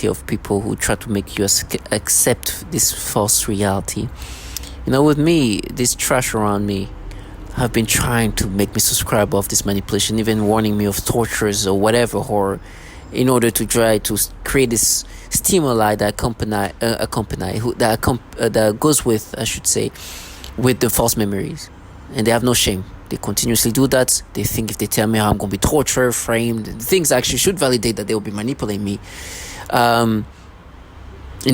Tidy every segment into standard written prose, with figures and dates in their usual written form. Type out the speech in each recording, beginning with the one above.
reality of people who try to make you accept this false reality. With me, this trash around me have been trying to make me subscribe of this manipulation, even warning me of tortures or whatever horror, in order to try to create this stimuli that that goes with, I should say, with the false memories. And they have no shame. They continuously do that. They think if they tell me how I'm going to be tortured, framed, things actually should validate that they will be manipulating me in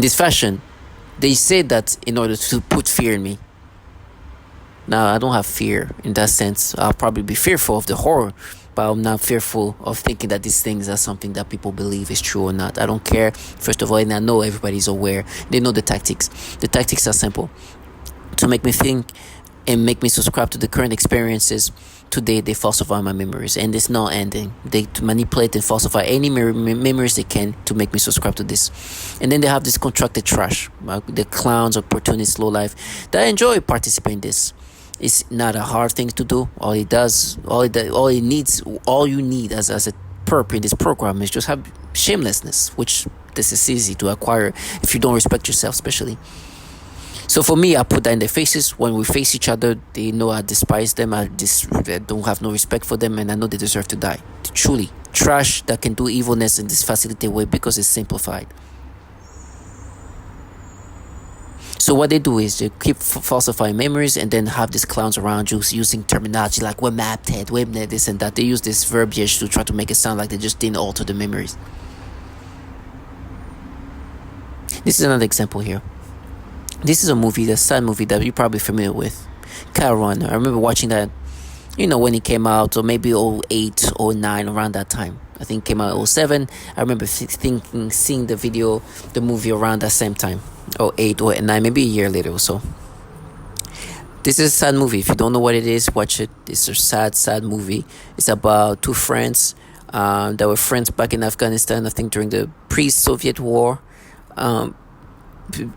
this fashion. They say that in order to put fear in me. Now, I don't have fear in that sense. I'll probably be fearful of the horror, but I'm not fearful of thinking that these things are something that people believe is true or not. I don't care. First of all, and I know everybody's aware. They know the tactics. The tactics are simple. To make me think and make me subscribe to the current experiences. Today, they falsify my memories, and it's not ending. They manipulate and falsify any memories they can to make me subscribe to this. And then they have this contracted trash, the clowns, opportunists, low life, that enjoy participating in this. It's not a hard thing to do. All you need as a perp in this program is just have shamelessness, which this is easy to acquire if you don't respect yourself, especially. So for me, I put that in their faces. When we face each other, they know I despise them. I don't have no respect for them, and I know they deserve to die. Truly, trash that can do evilness in this facilitated way because it's simplified. So what they do is they keep falsifying memories and then have these clowns around you using terminology like we're mapped head, we're this and that. They use this verbiage to try to make it sound like they just didn't alter the memories. This is another example here. This is a sad movie that you're probably familiar with. Kite Runner. I remember watching that, when it came out, or maybe 08, 09, around that time. I think it came out 07. I remember seeing the movie around that same time. 08 or 09, maybe a year later or so. This is a sad movie. If you don't know what it is, watch it. It's a sad movie. It's about two friends that were friends back in Afghanistan, I think during the pre-Soviet war.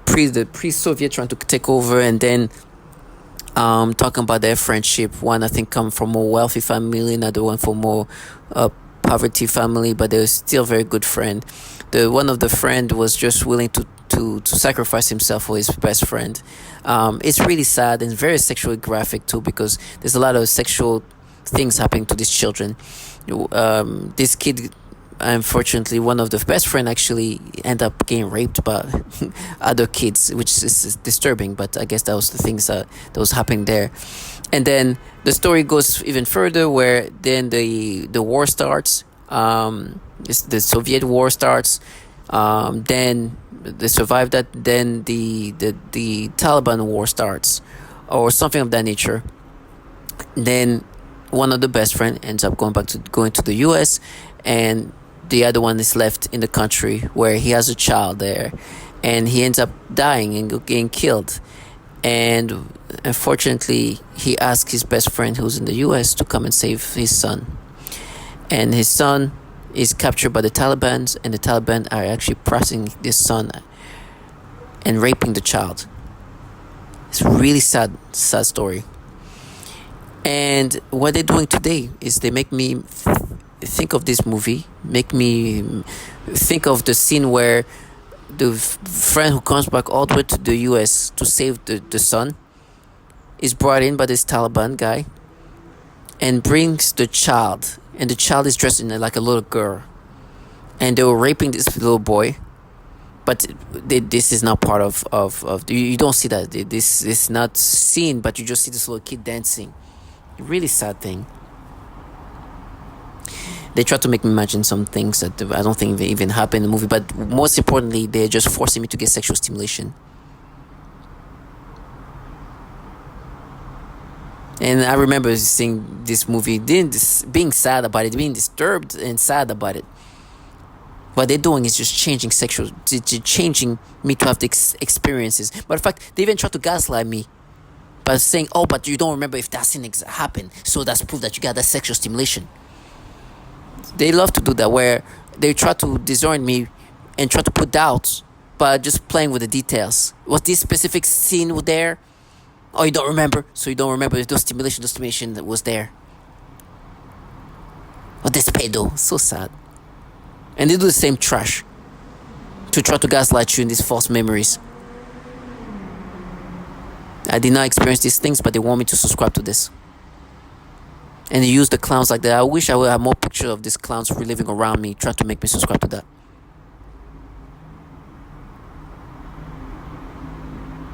Pre-Soviet trying to take over, and then talking about their friendship. One, I think, come from a wealthy family, another one from more poverty family, but they were still very good friend. The one of the friend was just willing to sacrifice himself for his best friend. It's really sad and very sexually graphic too, because there's a lot of sexual things happening to these children. This kid, unfortunately, one of the best friend actually end up getting raped by other kids, which is disturbing, but I guess that was the things that was happening there. And then the story goes even further, where then the war starts. The Soviet war starts. Then they survive that. Then the Taliban war starts, or something of that nature. Then one of the best friend ends up going to the U.S., and the other one is left in the country where he has a child there, and he ends up dying and getting killed. And unfortunately, he asked his best friend who's in the US to come and save his son. And his son is captured by the Taliban, and the Taliban are actually pressing this son and raping the child. It's a really sad story. And what they're doing today is they make me think of this movie, make me think of the scene where the friend who comes back all the way to the US to save the son is brought in by this Taliban guy and brings the child, and the child is dressed in like a little girl, and they were raping this little boy, but this is not part of you don't see that. This is not seen, but you just see this little kid dancing. Really sad thing. They try to make me imagine some things that I don't think even happen in the movie, but most importantly, they're just forcing me to get sexual stimulation. And I remember seeing this movie, being sad about it, being disturbed and sad about it. What they're doing is just changing changing me to have the experiences. But in fact, they even try to gaslight me by saying, "Oh, but you don't remember if that thing happened, so that's proof that you got that sexual stimulation." They love to do that, where they try to disown me and try to put doubts by just playing with the details. Was this specific scene there? Oh, you don't remember? So you don't remember if the stimulation that was there. Oh, this pedo. So sad. And they do the same trash. to try to gaslight you in these false memories. I did not experience these things, but they want me to subscribe to this. And they use the clowns like that. I wish I would have more pictures of these clowns reliving around me, trying to make me subscribe to that.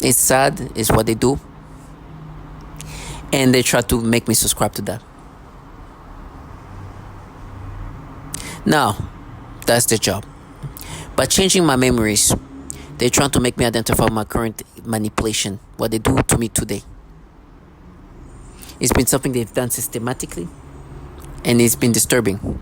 It's sad, it's what they do. And they try to make me subscribe to that. Now, that's their job. By changing my memories, they're trying to make me identify my current manipulation, what they do to me today. It's been something they've done systematically, and it's been disturbing.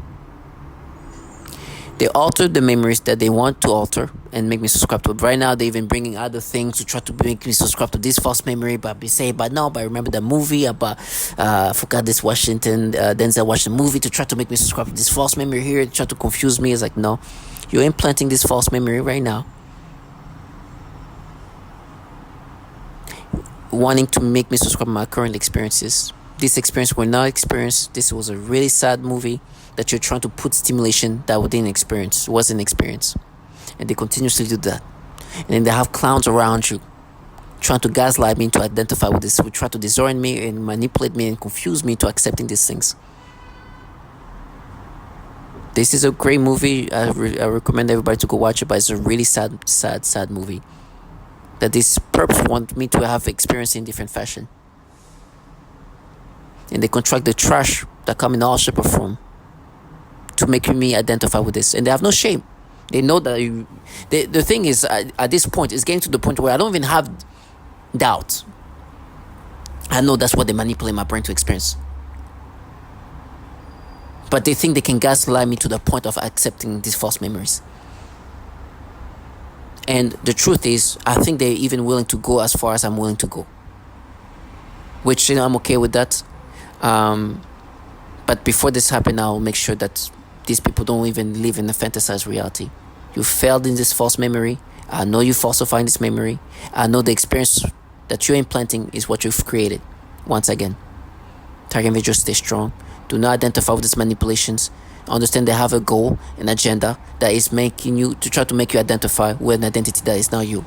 They alter the memories that they want to alter and make me subscribe to it. Right now, they're even bringing other things to try to make me subscribe to this false memory. But be say, but no, but I remember the movie about I forgot this Washington Denzel watched the movie to try to make me subscribe to this false memory here, try to confuse me. It's like, no, you're implanting this false memory right now, wanting to make me subscribe to my current experiences. This experience were not experienced. This was a really sad movie that you're trying to put stimulation that we didn't experience, wasn't experienced. And they continuously do that. And then they have clowns around you trying to gaslight me to identify with this, who try to disorient me and manipulate me and confuse me to accepting these things. This is a great movie. I recommend everybody to go watch it, but it's a really sad movie that this perps want me to have experience in different fashion. And they contract the trash that come in all shape or form to make me identify with this. And they have no shame. They know that the thing is, at this point, it's getting to the point where I don't even have doubt. I know that's what they manipulate my brain to experience. But they think they can gaslight me to the point of accepting these false memories. And the truth is, I think they're even willing to go as far as I'm willing to go. Which, I'm okay with that. But before this happens, I'll make sure that these people don't even live in a fantasized reality. You failed in this false memory. I know you falsifying this memory. I know the experience that you're implanting is what you've created. Once again, target individuals, stay strong. Do not identify with these manipulations. Understand they have a goal, an agenda that is making you to try to make you identify with an identity that is not you.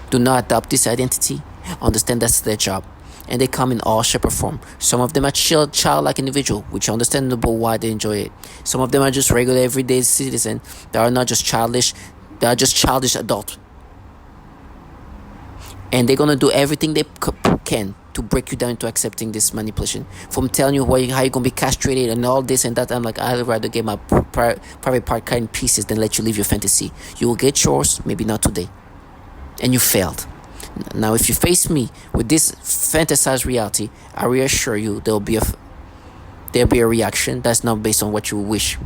Do not adopt this identity. Understand that's their job. And they come in all shape or form. Some of them are childlike individual, which is understandable why they enjoy it. Some of them are just regular everyday citizen. They are not just childish. They are just childish adult. And they're gonna do everything they can to break you down into accepting this manipulation. From telling you how you're gonna be castrated and all this and that. I'm like, I'd rather get my private part cut in pieces than let you live your fantasy. You will get yours, maybe not today. And you failed. Now, if you face me with this fantasized reality, I reassure you there'll be a reaction that's not based on what you wish.